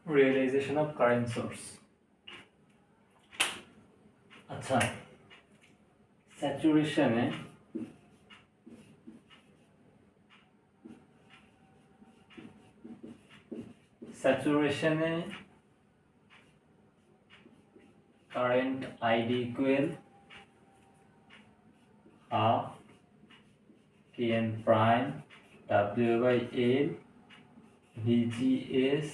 realization of current source. আচ্ছা, স্যাচুরেশনে current ID equal half Kn prime W by L VGS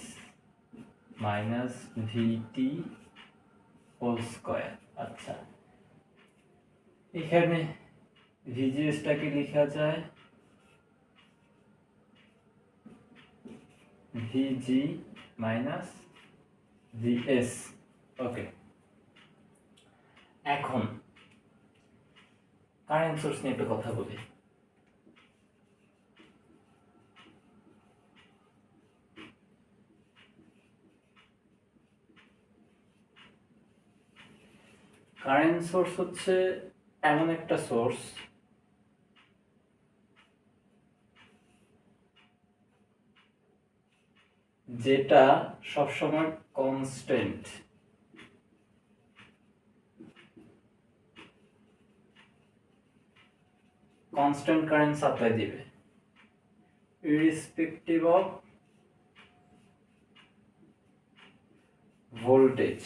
minus VT whole square. আচ্ছা, এখানে ভিজিএসটাকে লেখা যায় ভিজি মাইনাস ভিএস। ওকে, এখন কারেন্ট সোর্স নিয়ে একটু কথা বলি। কারেন্ট সোর্স হচ্ছে এমন একটা সোর্স যেটা সবসময় কনস্ট্যান্ট, কারেন্ট সাপ্লাই দিবে ইররেসপেক্টিভ অফ ভোল্টেজ।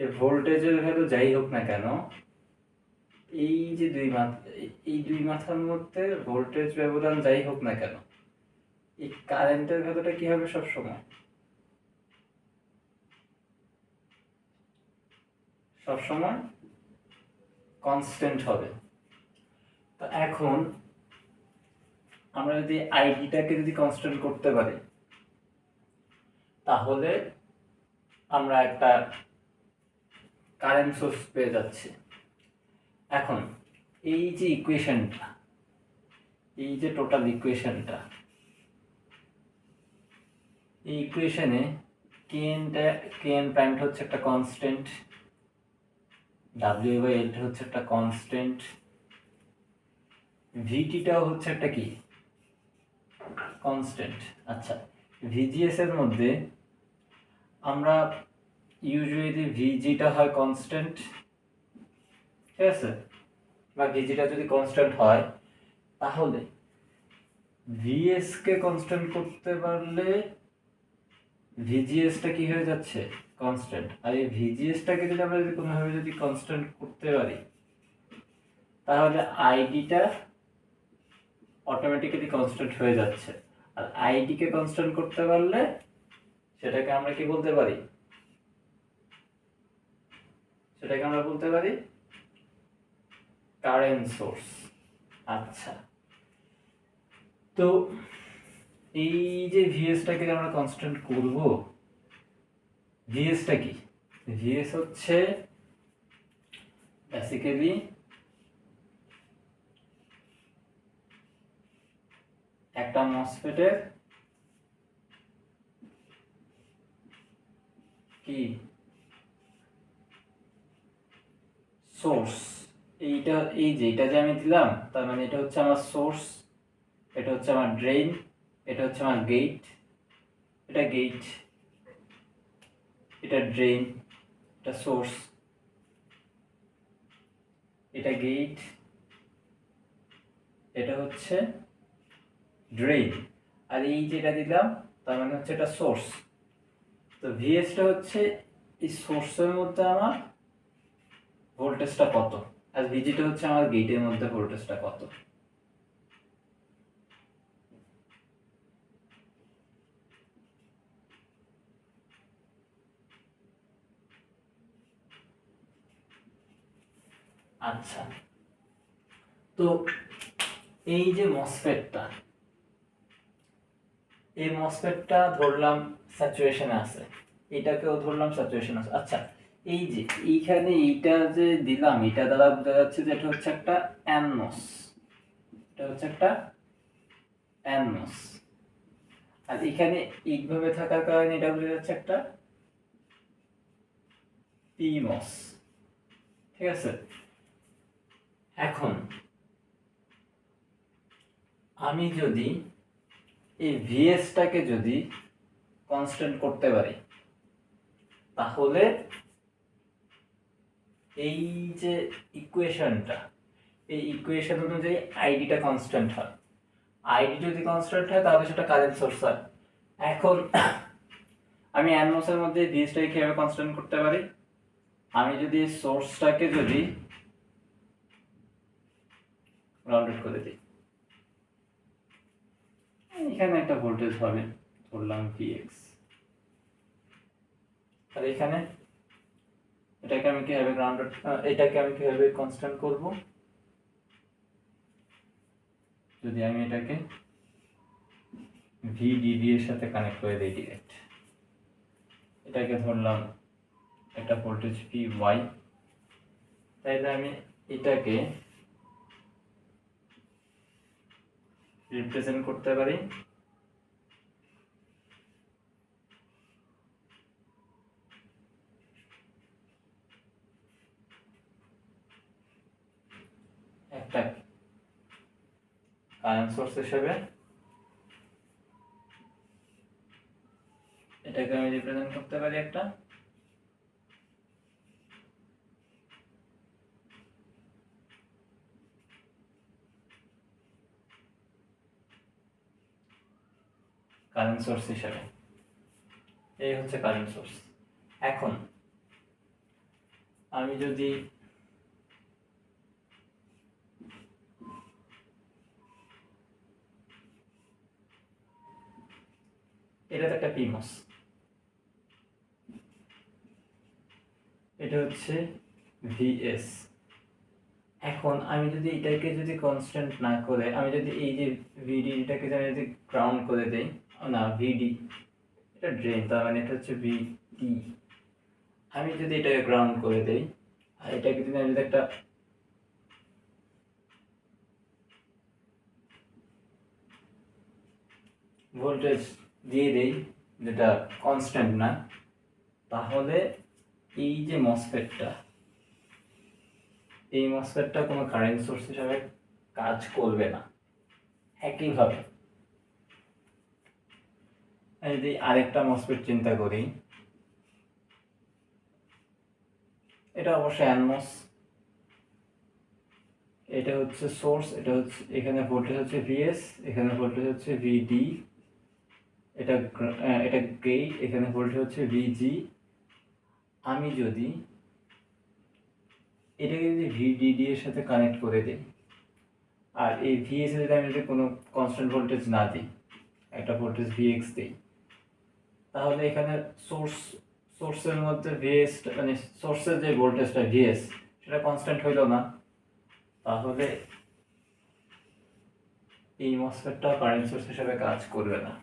এই ভোল্টেজের ভ্যালু যাই হোক না কেন, এই যে দুই মাথার মধ্যে ভোল্টেজ ব্যবধান যাই হোক না কেন, এই কারেন্টের ভ্যালুটা কি হবে? সবসময় কনস্ট্যান্ট হবে। তো এখন আমরা যদি আইডিটাকে যদি কনস্ট্যান্ট করতে পারি, তাহলে আমরা একটা কারেন্ট সোর্স পেয়ে যাচ্ছি। এখন এই যে ইকুয়েশনটা, এই যে টোটাল ইকুয়েশনটা, এই ইকুয়েশনে কেএন প্রাইমটা হচ্ছে একটা কনস্ট্যান্ট, ডাব্লিউ বাই এলটা হচ্ছে একটা কনস্ট্যান্ট, ভিটিটাও হচ্ছে একটা কি কনস্ট্যান্ট। আচ্ছা, ভিজিএস এর মধ্যে আমরা ইউজুয়ালি ভিজিটা হয় কনস্ট্যান্ট, ঠিক আছে, বা ভিজিটা যদি কনস্ট্যান্ট হয় তাহলে ভিএস কে কনস্ট্যান্ট করতে পারলে ভিজিএসটা কি হয়ে যাচ্ছে? কনস্ট্যান্ট। আর এই ভিজিএসটাকে যদি আমরা যদি কোনোভাবে যদি কনস্ট্যান্ট করতে পারি, তাহলে আইডিটা অটোমেটিক্যালি কনস্ট্যান্ট হয়ে যাচ্ছে। আর আইডিকে কনস্ট্যান্ট করতে পারলে সেটাকে আমরা কি বলতে পারি? Current source. আচ্ছা, তো এই যে ভিএসটাকে আমরা কনস্ট্যান্ট করব, ভিএসটা কি? ভিএস হচ্ছে বেসিক্যালি একটা মসফেটের কি সোর্স। এই যে আমি দিলাম, তার মানে এটা হচ্ছে আমার সোর্স, এটা হচ্ছে আমার ড্রেন, এটা হচ্ছে আমার গেট, এটা গেট, এটা ড্রেন, এটা সোর্স, এটা গেট, এটা হচ্ছে ড্রেন, আর এই যেটা দিলাম তার মানে হচ্ছে এটা সোর্স। তো ভিএসটা হচ্ছে এই সোর্সের মধ্যে আমার ভোল্টেজটা কত, আর ভিজিটা হচ্ছে আমার গেটের মধ্যে ভোল্টেজটা কত। আচ্ছা, তো এই যে মসফেটটা, এই মসফেটটা ধরলাম স্যাচুরেশনে আছে, এটাকেও ধরলাম স্যাচুরেশনে আছে। আচ্ছা, এই যে এইখানে এইটা যে দিলাম, এটা দ্বারা বোঝা যাচ্ছে যে এটা হচ্ছে একটা এনমস, এটা হচ্ছে একটা এনমস, আর এখানে এইভাবে থাকার কারণে এটা বোঝা যাচ্ছে একটা পিমস, ঠিক আছে। এখন আমি যদি এই ভিএসটাকে যদি কনস্ট্যান্ট করতে পারি, তাহলে এই যে ইকুয়েশনটা, এই ইকুয়েশন অনুযায়ী আইডিটা কনস্ট্যান্ট হয়। আইডি যদি কনস্ট্যান্ট হয় তাহলে সেটা কারেন্ট সোর্স হয়। এখন আমি অ্যানমসের মধ্যে ভিএসটাকে কিভাবে কনস্ট্যান্ট করতে পারি? আমি যদি সোর্সটাকে যদি গ্রাউন্ডেড করে দিই, এখানে একটা ভোল্টেজ হবে, ধরলাম ভিএক্স, আর এখানে এটাকে আমি কিভাবে গ্রাউন্ডেড, এটাকে আমি কিভাবে কনস্ট্যান্ট করব? যদি আমি এটাকে ভিডিডি এর সাথে কানেক্ট করে দিই ডিরেক্ট, এটাকে ধরলাম একটা ভোল্টেজ ভি ওয়াই, তাইলে আমি এটাকে রিপ্রেজেন্ট করতে পারি একটা কারেন্ট সোর্স হিসেবে। এটাকে আমি রিপ্রেজেন্ট করতে পারি একটা কারেন্ট সোর্স হিসেবে। এই হচ্ছে কারেন্ট সোর্স। এখন আমি যদি এটা তো একটা পিমস, এটা হচ্ছে ভিএস। এখন আমি যদি এটাকে যদি কনস্ট্যান্ট না করে, আমি যদি এই যে ভিডিটাকে যদি গ্রাউন্ড করে দেই, না ভিডি এটা ড্রেন, তার মানে এটা হচ্ছে ভিটি, আমি যদি এটাকে গ্রাউন্ড করে দেই আর এটাকে যদি আমি যদি একটা ভোল্টেজ দিয়ে দেই যেটা কনস্ট্যান্ট না, তাহলে এই যে মসফেটটা, এই মসফেটটা কোনো কারেন্ট সোর্স হিসাবে কাজ করবে না। একইভাবে যদি আরেকটা মসফেট চিন্তা করি, এটা অবশ্যই এনমস, এটা হচ্ছে সোর্স, এটা হচ্ছে এখানে ভোল্টেজ হচ্ছে ভিএস, এখানে ভোল্টেজ হচ্ছে ভিডি, এটা এটা গেট, এখানে ভোল্টেজ হচ্ছে ভিজি। আমি যদি এটাকে যদি ভিডিডি এর সাথে কানেক্ট করে দিই আর এই ভিএস এর যদি আমি যদি কোনো কনস্ট্যান্ট ভোল্টেজ না দিই, একটা ভোল্টেজ ভিএক্স দিই, তাহলে এখানে সোর্সের মধ্যে ভিএস মানে সোর্সের যে ভোল্টেজটা ভিএস সেটা কনস্ট্যান্ট হইল না, তাহলে এই মসফেটটা কারেন্ট সোর্স হিসেবে কাজ করবে না।